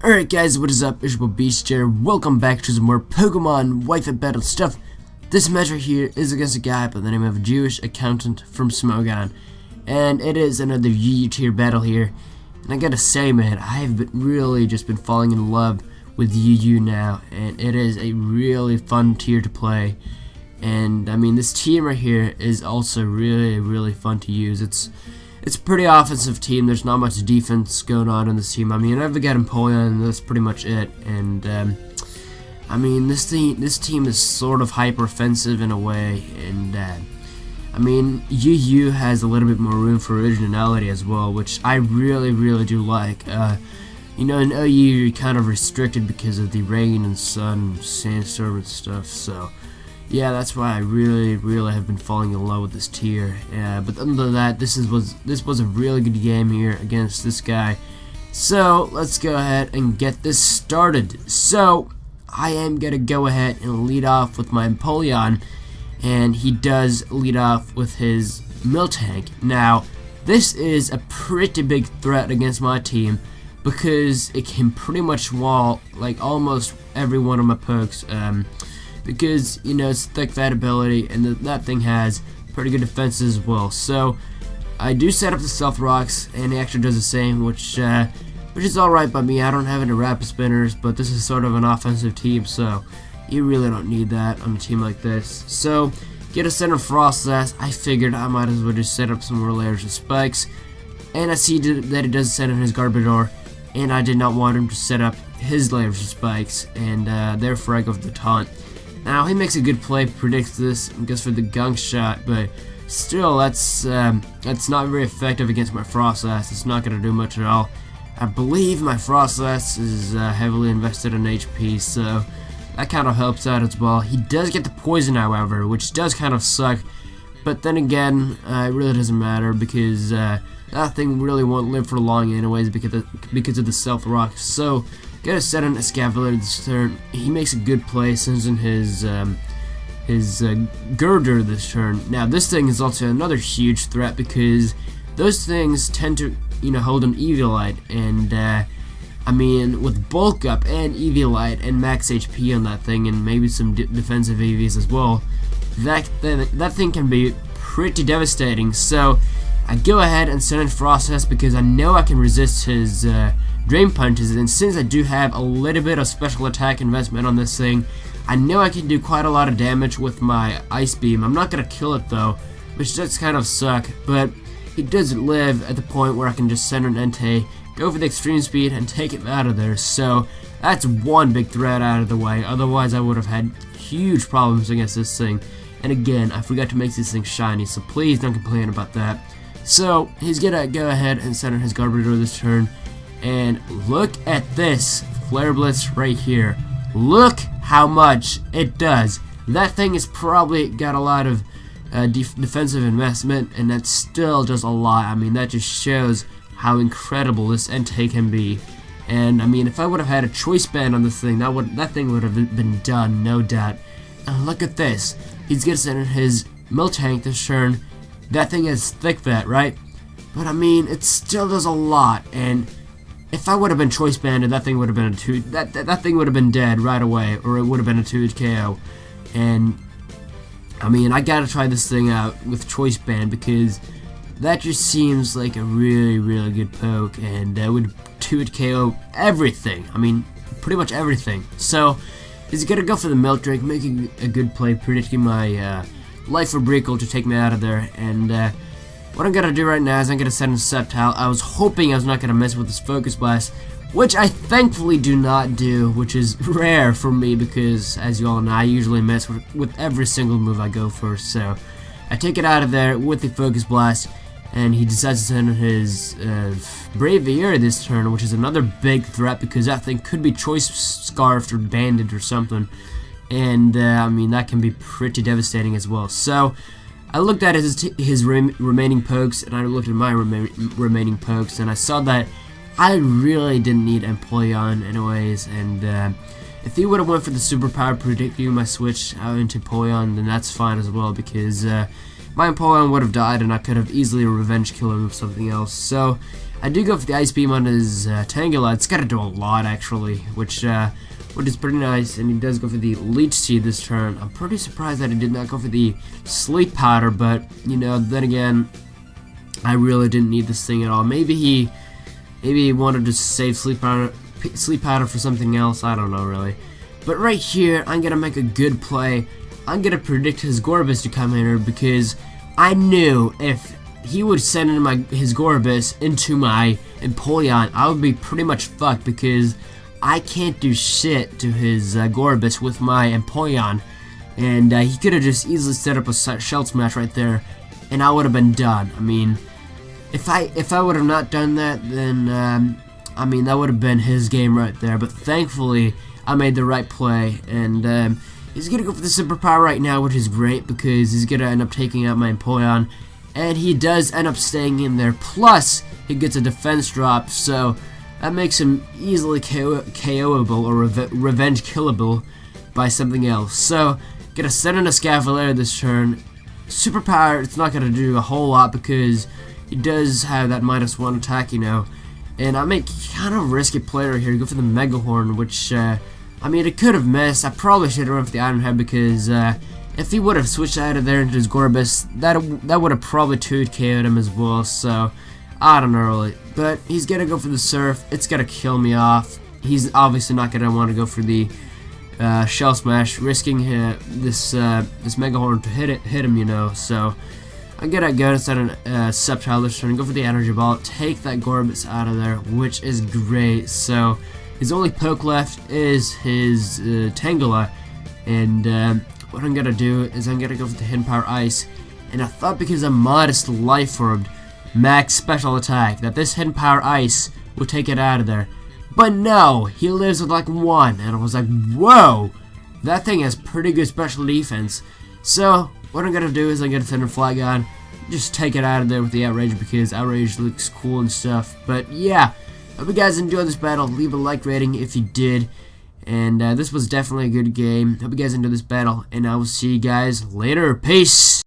Alright guys, what is up? It's your boy Beast here. Welcome back to some more Pokemon Wi-Fi battle stuff. This match right here is against a guy by the name of JewishAccountant from Smogon. And it is another UU tier battle here. And I gotta say, man, I've really just been falling in love with UU now. And it is a really fun tier to play. And I mean, this team right here is also really fun to use. It's a pretty offensive team. There's not much defense going on in this team. I mean, I've got Empoleon, and that's pretty much it. And I mean, this team is sort of hyper offensive in a way. And I mean, UU has a little bit more room for originality as well, which I really do like. You know, in OU you're kind of restricted because of the rain and sun, sandstorm and stuff. So yeah, that's why I really have been falling in love with this tier. But other than that, this was a really good game here against this guy. So let's go ahead and get this started. So I am gonna go ahead and lead off with my Empoleon, and he does lead off with his Miltank. Now this is a pretty big threat against my team because it can pretty much wall like almost every one of my pokes. Because, you know, it's thick fat ability, and that thing has pretty good defense as well. So I do set up the stealth rocks, and he actually does the same, which is alright by me. I don't have any rapid spinners, but this is sort of an offensive team, so you really don't need that on a team like this. So get a center frost sash. I figured I might as well just set up some more layers of spikes, and I see that he does set in his Garbodor, and I did not want him to set up his layers of spikes, and therefore I go for the taunt. Now he makes a good play, predicts this, and goes for the gunk shot, but still that's not very effective against my Frostlass. It's not going to do much at all. I believe my Frostlass is heavily invested in HP, so that kind of helps out as well. He does get the poison, however, which does kind of suck, but then again, it really doesn't matter because that thing really won't live for long anyways because of the stealth rock. So gotta set in a Escavalier this turn. He makes a good play, sends in his Girder this turn. Now this thing is also another huge threat because those things tend to, you know, hold an Eviolite, and I mean, with bulk up and Eviolite and max HP on that thing, and maybe some defensive EVs as well, that thing can be pretty devastating. So I go ahead and send in Frostlass because I know I can resist his Drain Punches, and since I do have a little bit of special attack investment on this thing, I know I can do quite a lot of damage with my Ice Beam. I'm not gonna kill it though, which does kind of suck, but it does live at the point where I can just send an Entei, go for the extreme speed, and take it out of there. So that's one big threat out of the way. Otherwise I would have had huge problems against this thing. And again, I forgot to make this thing shiny, so please don't complain about that. So he's gonna go ahead and send in his Garbodor this turn. And look at this Flare Blitz right here. Look how much it does. That thing has probably got a lot of defensive investment, and that still does a lot. I mean, that just shows how incredible this Entei can be. And I mean, if I would have had a choice band on this thing, that thing would have been done, no doubt. And look at this. He's gonna send in his Miltank this turn. That thing is thick fat, right? But I mean, it still does a lot, and if I would have been choice banded, that thing would have been that thing would have been dead right away, or it would have been a 2-hit KO. And I mean, I gotta try this thing out with choice band because that just seems like a really good poke, and that would 2-hit KO everything. I mean, pretty much everything. So he's gonna go for the Milk Drink, making a good play, predicting my Life Fabrical to take me out of there. And what I'm gonna do right now is I'm gonna send in Sceptile. I was hoping I was not gonna mess with this Focus Blast, which I thankfully do not do, which is rare for me because, as you all know, I usually mess with every single move I go for. So I take it out of there with the Focus Blast, and he decides to send in his Braviary this turn, which is another big threat because that thing could be choice scarfed or banded or something. And I mean, that can be pretty devastating as well. So I looked at his remaining pokes, and I looked at my remaining pokes, and I saw that I really didn't need Empoleon anyways. And if he would have went for the superpower predicting my switch out into Empoleon, then that's fine as well because my my Empoleon would have died, and I could have easily revenge killed him with something else. So I do go for the Ice Beam on his Tangela. It's got to do a lot, actually, which is pretty nice, and he does go for the Leech Seed this turn. I'm pretty surprised that he did not go for the Sleep Powder, but, you know, then again, I really didn't need this thing at all. Maybe he wanted to save Sleep Powder for something else. I don't know, really. But right here, I'm going to make a good play. I'm going to predict his Gorbis to come in here, because I knew if he would send in his Gorbis into my Empoleon, I would be pretty much fucked, because I can't do shit to his Gorbis with my Empoleon, and he could have just easily set up a Shell Smash right there, and I would have been done. I mean, if I would have not done that, then I mean, that would have been his game right there. But thankfully, I made the right play, and he's gonna go for the Superpower right now, which is great because he's gonna end up taking out my Empoleon, and he does end up staying in there. Plus, he gets a defense drop, so that makes him easily KOable or revenge killable by something else. So, gonna send in a Scavalier this turn. Superpower, it's not gonna do a whole lot because he does have that -1 attack, you know. And I make kind of a risky play right here. Go for the Mega Horn, which, I mean, it could have missed. I probably should have run for the Iron Head because if he would have switched out of there into his Gorbis, that would have probably 2KO'd him as well. So, I don't know really. But he's going to go for the Surf. It's going to kill me off. He's obviously not going to want to go for the Shell Smash, risking this Mega Horn to hit him, you know. So, I'm gonna go instead of Sceptile this turn, go for the Energy Ball, take that Gorbis out of there, which is great. So his only poke left is his Tangela, and what I'm gonna do is I'm gonna go for the Hidden Power Ice. And I thought because I'm Modest Life Orb max special attack that this Hidden Power Ice would take it out of there, but no, he lives with like 1, and I was like, whoa, that thing has pretty good special defense. So what I'm gonna do is I'm gonna send a Flygon, just take it out of there with the Outrage because Outrage looks cool and stuff. But yeah, hope you guys enjoyed this battle. Leave a like rating if you did. And this was definitely a good game. Hope you guys enjoyed this battle, and I will see you guys later. Peace!